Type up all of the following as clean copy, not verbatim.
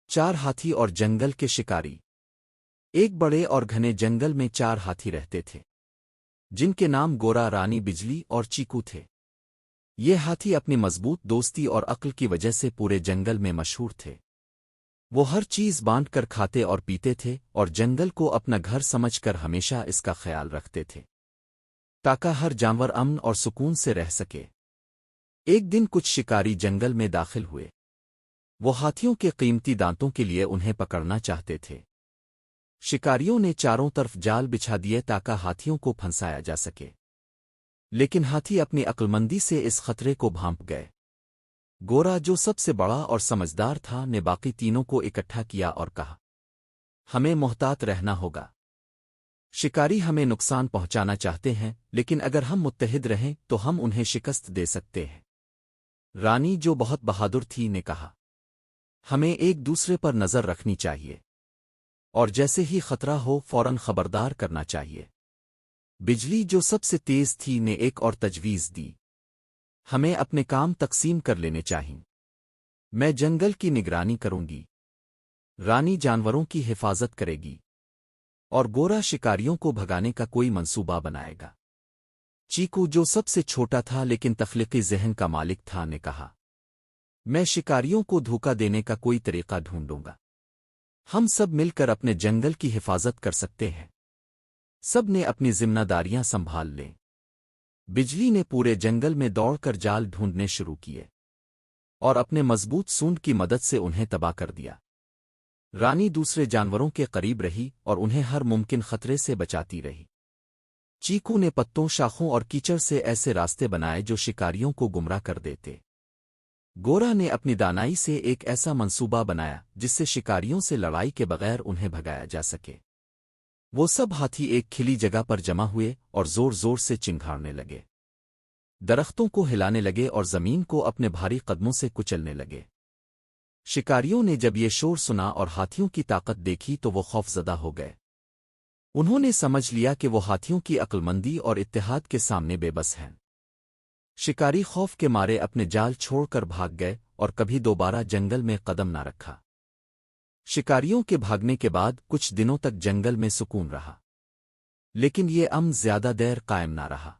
4 हाथी और जंगल के शिकारी। एक बड़े और घने जंगल में 4 हाथी रहते थे, जिनके नाम गोरा, रानी, बिजली और चीकू थे। ये हाथी अपनी मजबूत दोस्ती और अक्ल की वजह से पूरे जंगल में मशहूर थे। वो हर चीज बांट कर खाते और पीते थे और जंगल को अपना घर समझकर हमेशा इसका ख्याल रखते थे, ताकि हर जानवर अमन और सुकून से रह सके। एक दिन कुछ शिकारी जंगल में दाखिल हुए। वो हाथियों के कीमती दांतों के लिए उन्हें पकड़ना चाहते थे। शिकारियों ने चारों तरफ जाल बिछा दिए ताकि हाथियों को फंसाया जा सके, लेकिन हाथी अपनी अक्लमंदी से इस खतरे को भांप गए। गोरा, जो सबसे बड़ा और समझदार था, ने बाकी तीनों को इकट्ठा किया और कहा, हमें मोहतात रहना होगा। शिकारी हमें नुकसान पहुंचाना चाहते हैं, लेकिन अगर हम मुत्तहिद रहें तो हम उन्हें शिकस्त दे सकते हैं। रानी, जो बहुत बहादुर थी, ने कहा, हमें एक दूसरे पर नजर रखनी चाहिए और जैसे ही खतरा हो फौरन खबरदार करना चाहिए। बिजली, जो सबसे तेज थी, ने एक और तजवीज दी, हमें अपने काम तकसीम कर लेने चाहिए। मैं जंगल की निगरानी करूंगी, रानी जानवरों की हिफाजत करेगी और गोरा शिकारियों को भगाने का कोई मंसूबा बनाएगा। चीकू, जो सबसे छोटा था लेकिन तख्लीकी ज़हन का मालिक था, ने कहा, मैं शिकारियों को धोखा देने का कोई तरीका ढूंढूंगा। हम सब मिलकर अपने जंगल की हिफाजत कर सकते हैं। सब ने अपनी जिम्मेदारियां संभाल लें। बिजली ने पूरे जंगल में दौड़कर जाल ढूंढने शुरू किए और अपने मजबूत सूंड की मदद से उन्हें तबाह कर दिया। रानी दूसरे जानवरों के करीब रही और उन्हें हर मुमकिन खतरे से बचाती रही। चीकू ने पत्तों, शाखों और कीचड़ से ऐसे रास्ते बनाए जो शिकारियों को गुमराह कर देते। गोरा ने अपनी दानाई से एक ऐसा मंसूबा बनाया जिससे शिकारियों से लड़ाई के बगैर उन्हें भगाया जा सके। वो सब हाथी एक खिली जगह पर जमा हुए और जोर जोर से चिंघाड़ने लगे, दरख्तों को हिलाने लगे और जमीन को अपने भारी कदमों से कुचलने लगे। शिकारियों ने जब ये शोर सुना और हाथियों की ताकत देखी तो वो खौफजदा हो गए। उन्होंने समझ लिया कि वो हाथियों की अक्लमंदी और इत्तेहाद के सामने बेबस हैं। शिकारी खौफ के मारे अपने जाल छोड़कर भाग गए और कभी दोबारा जंगल में कदम न रखा। शिकारियों के भागने के बाद कुछ दिनों तक जंगल में सुकून रहा, लेकिन ये अमन ज्यादा देर कायम न रहा।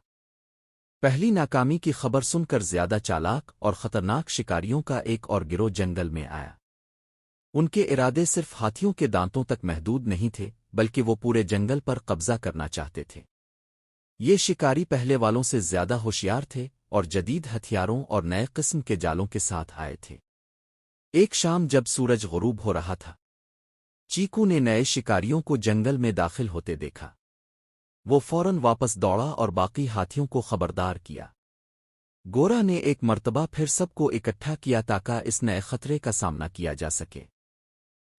पहली नाकामी की खबर सुनकर ज्यादा चालाक और खतरनाक शिकारियों का एक और गिरोह जंगल में आया। उनके इरादे सिर्फ हाथियों के दांतों तक महदूद नहीं थे, बल्कि वो पूरे जंगल पर कब्जा करना चाहते थे। ये शिकारी पहले वालों से ज्यादा होशियार थे और जदीद हथियारों और नए किस्म के जालों के साथ आए थे। एक शाम जब सूरज गुरूब हो रहा था, चीकू ने नए शिकारियों को जंगल में दाखिल होते देखा। वो फौरन वापस दौड़ा और बाकी हाथियों को खबरदार किया। गोरा ने एक मर्तबा फिर सबको इकट्ठा किया ताकि इस नए खतरे का सामना किया जा सके।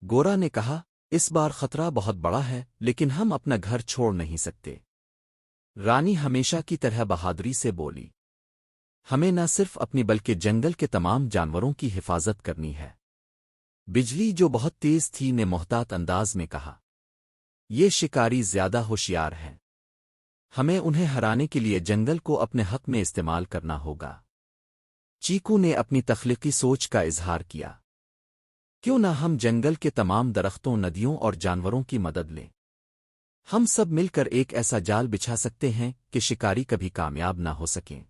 गोरा ने कहा, इस बार खतरा बहुत बड़ा है, लेकिन हम अपना घर छोड़ नहीं सकते। रानी हमेशा की तरह बहादुरी से बोली, हमें न सिर्फ अपनी बल्कि जंगल के तमाम जानवरों की हिफाजत करनी है। बिजली, जो बहुत तेज थी, ने मोहतात अंदाज में कहा, ये शिकारी ज्यादा होशियार हैं। हमें उन्हें हराने के लिए जंगल को अपने हक में इस्तेमाल करना होगा। चीकू ने अपनी तख्लीकी सोच का इजहार किया, क्यों न हम जंगल के तमाम दरख्तों, नदियों और जानवरों की मदद लें। हम सब मिलकर एक ऐसा जाल बिछा सकते हैं कि शिकारी कभी कामयाब ना हो सकें।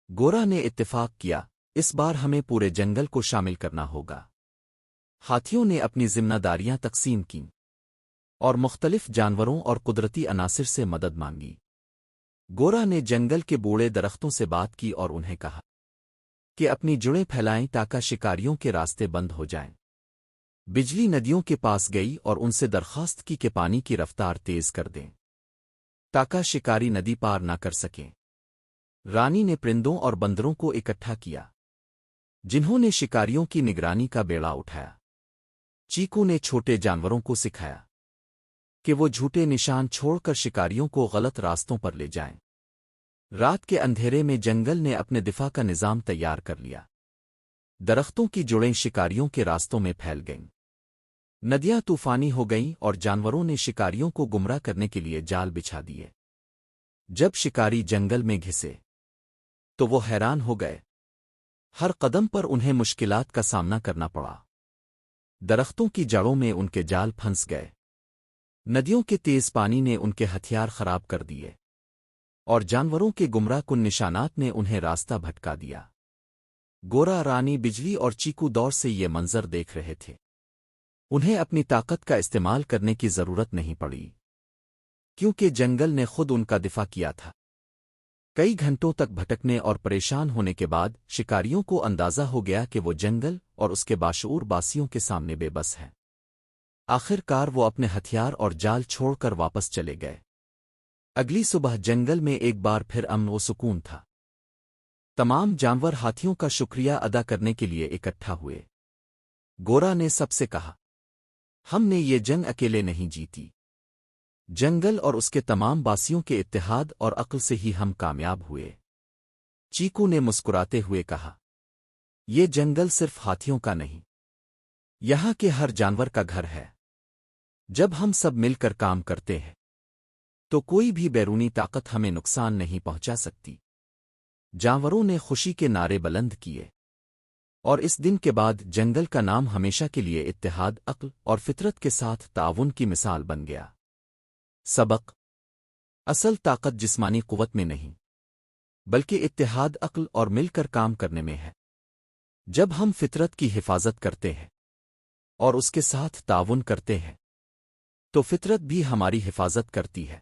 गोरा ने इत्तेफाक किया, इस बार हमें पूरे जंगल को शामिल करना होगा। हाथियों ने अपनी जिम्मेदारियां तकसीम कीं और मुख्तलिफ जानवरों और कुदरती अनासिर से मदद मांगी। गोरा ने जंगल के बूढ़े दरख्तों से बात की और उन्हें कहा कि अपनी जुड़ें फैलाएं ताकि शिकारियों के रास्ते बंद हो जाएं। बिजली नदियों के पास गई और उनसे दरख्वास्त की कि पानी की रफ्तार तेज कर दें ताकि शिकारी नदी पार ना कर सकें। रानी ने परिंदों और बंदरों को इकट्ठा किया, जिन्होंने शिकारियों की निगरानी का बेड़ा उठाया। चीकू ने छोटे जानवरों को सिखाया कि वो झूठे निशान छोड़कर शिकारियों को गलत रास्तों पर ले जाएं। रात के अंधेरे में जंगल ने अपने दिफा का निजाम तैयार कर लिया। दरख्तों की जुड़ें शिकारियों के रास्तों में फैल गईं। नदियां तूफानी हो गईं और जानवरों ने शिकारियों को गुमराह करने के लिए जाल बिछा दिए। जब शिकारी जंगल में घिसे तो वो हैरान हो गए। हर कदम पर उन्हें मुश्किलात का सामना करना पड़ा। درختوں کی جڑوں میں ان کے جال پھنس گئے، ندیوں کے تیز پانی نے ان کے ہتھیار خراب کر دیے، اور جانوروں کے گمراہ کن نشانات نے انہیں راستہ بھٹکا دیا۔ گورا، رانی بجلی اور چیکو دور سے یہ منظر دیکھ رہے تھے۔ انہیں اپنی طاقت کا استعمال کرنے کی ضرورت نہیں پڑی، کیونکہ جنگل نے خود ان کا دفاع کیا تھا۔ کئی گھنٹوں تک بھٹکنے اور پریشان ہونے کے بعد شکاریوں کو اندازہ ہو گیا کہ وہ جنگل اور اس کے باشعور باسیوں کے سامنے بے بس ہے۔ آخر کار وہ اپنے ہتھیار اور جال چھوڑ کر واپس چلے گئے۔ اگلی صبح جنگل میں ایک بار پھر امن و سکون تھا۔ تمام جانور ہاتھیوں کا شکریہ ادا کرنے کے لیے اکٹھا ہوئے۔ گورا نے سب سے کہا، ہم نے یہ جنگ اکیلے نہیں جیتی۔ جنگل اور اس کے تمام باسیوں کے اتحاد اور عقل سے ہی ہم کامیاب ہوئے۔ چیکو نے مسکراتے ہوئے کہا، یہ جنگل صرف ہاتھیوں کا نہیں، یہاں کے ہر جانور کا گھر ہے۔ جب ہم سب مل کر کام کرتے ہیں تو کوئی بھی بیرونی طاقت ہمیں نقصان نہیں پہنچا سکتی۔ جانوروں نے خوشی کے نعرے بلند کیے، اور اس دن کے بعد جنگل کا نام ہمیشہ کے لیے اتحاد، عقل اور فطرت کے ساتھ تعاون کی مثال بن گیا۔ سبق: اصل طاقت جسمانی قوت میں نہیں، بلکہ اتحاد، عقل اور مل کر کام کرنے میں ہے۔ جب ہم فطرت کی حفاظت کرتے ہیں اور اس کے ساتھ تعاون کرتے ہیں تو فطرت بھی ہماری حفاظت کرتی ہے۔